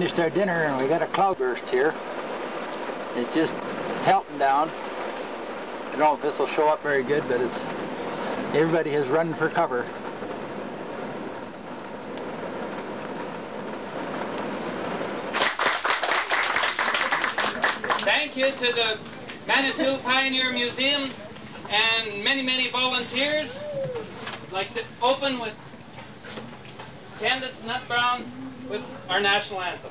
Finished our dinner and we got a cloudburst here. It's just pelting down. I don't know if this will show up very good, but it's everybody has run for cover. Thank you to the Manitou Pioneer Museum and many volunteers. I'd like to open with Candace Nutbrown with our national anthem.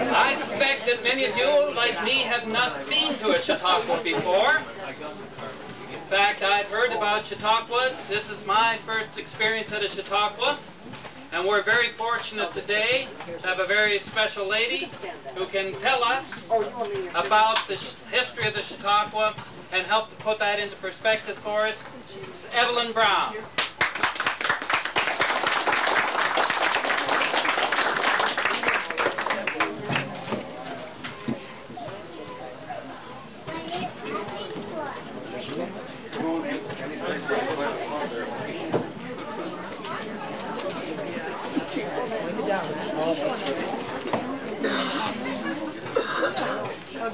I suspect that many of you, like me, have not been to a Chautauqua before. In fact, I've heard about Chautauquas. This is my first experience at a Chautauqua. And we're very fortunate today to have a very special lady who can tell us about the history of the Chautauqua and help to put that into perspective for us. It's Evelyn Brown.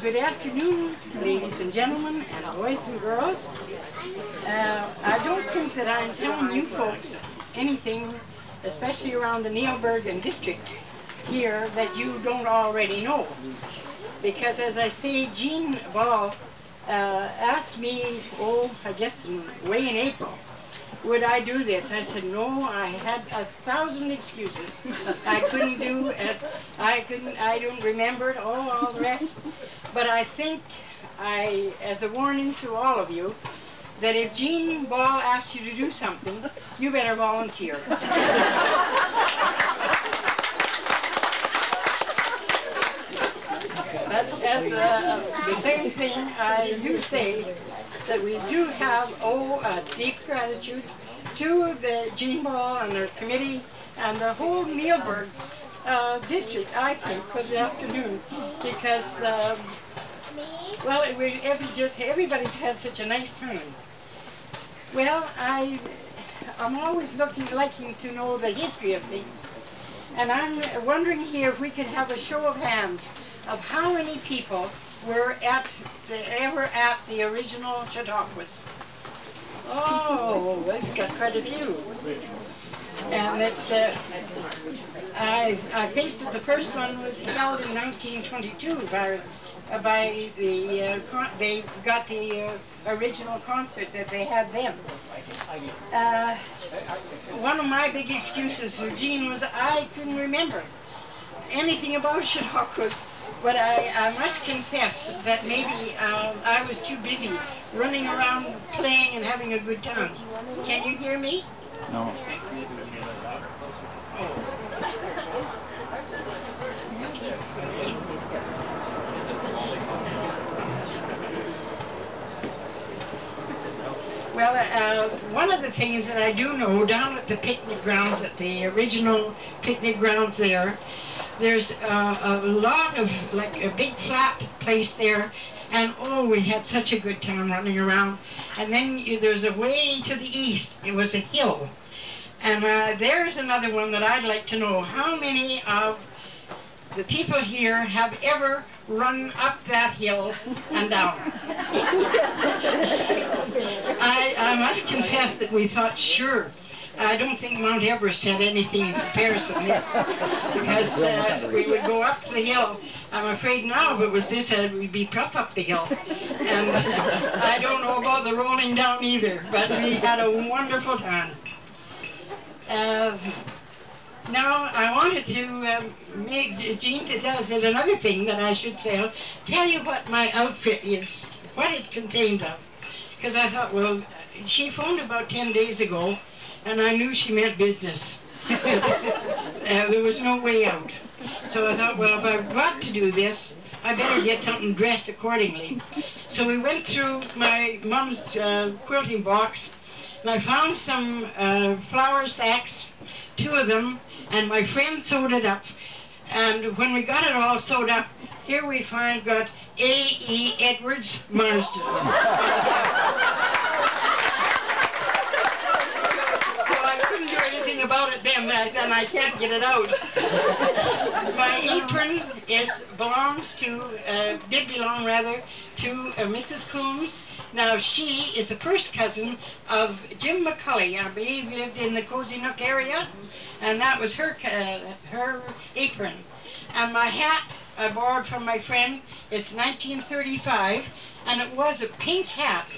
Good afternoon, ladies and gentlemen, and boys and girls. I don't think that I'm telling you folks anything, especially around the Neobergen district here, that you don't already know. Because as I say, Jean Ball asked me, I guess way in April, would I do this? I said no. I had 1,000 excuses. I couldn't do it. I don't remember it. All the rest. But I think as a warning to all of you, that if Jean Ball asks you to do something, you better volunteer. But as the same thing, I do say that we do have a deep gratitude to the Jean Ball and their committee and the whole Neoberg district, I think, for the afternoon, because well, everybody's had such a nice time. Well, I'm always liking to know the history of things, and I'm wondering here if we could have a show of hands of how many people were ever at the original Chautauquas. Oh, we've got quite a few. And it's, I think that the first one was held in 1922 they got the original concert that they had then. One of my big excuses, Eugene, was I couldn't remember anything about Chautauquas. But I must confess that maybe I was too busy running around playing and having a good time. Can you hear me? No. Well, one of the things that I do know, down at the picnic grounds, at the original picnic grounds there, there's a lot of, like a big flat place there, and oh, we had such a good time running around. And then there's a way to the east, it was a hill. And there's another one that I'd like to know. How many of the people here have ever run up that hill and down? I must confess that we thought, sure, I don't think Mount Everest had anything in comparison to this, because we would go up the hill. I'm afraid now if it was this, we'd be up the hill. And I don't know about the rolling down either, but we had a wonderful time. Now, I wanted to make Jean to tell us another thing that I should say. I'll tell you what my outfit is, what it contains of. Because I thought, well, she phoned about 10 days ago, and I knew she meant business. There was no way out. So I thought, well, if I've got to do this, I better get something dressed accordingly. So we went through my mom's quilting box, and I found some flour sacks, 2 of them, and my friend sewed it up. And when we got it all sewed up, here we got A.E. Edwards Marsden. About it then I can't get it out. My apron did belong to Mrs. Coombs. Now she is a first cousin of Jim McCulley. I believe lived in the Cozy Nook area, and that was her apron. And my hat I borrowed from my friend. It's 1935, and it was a pink hat.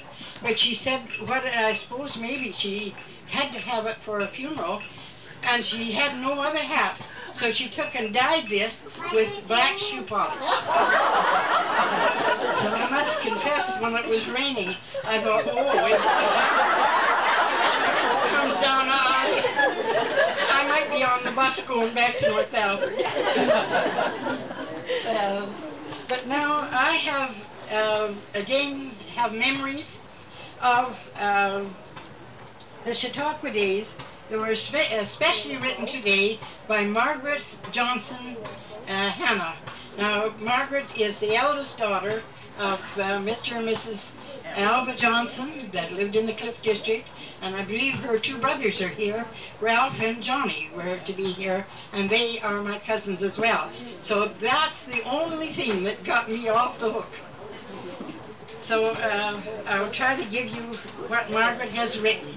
But she said, I suppose maybe she had to have it for a funeral, and she had no other hat, so she took and dyed this with black shoe polish. So I must confess, when it was raining, I thought, oh, if it comes down, I might be on the bus going back to North Alfred. But now I have, again, memories of the Chautauqua days. They were especially written today by Margaret Johnson Hannah. Now, Margaret is the eldest daughter of Mr. and Mrs. Alba Johnson that lived in the Cliff District, and I believe her 2 brothers are here. Ralph and Johnny were to be here, and they are my cousins as well. So that's the only thing that got me off the hook. So I'll try to give you what Margaret has written.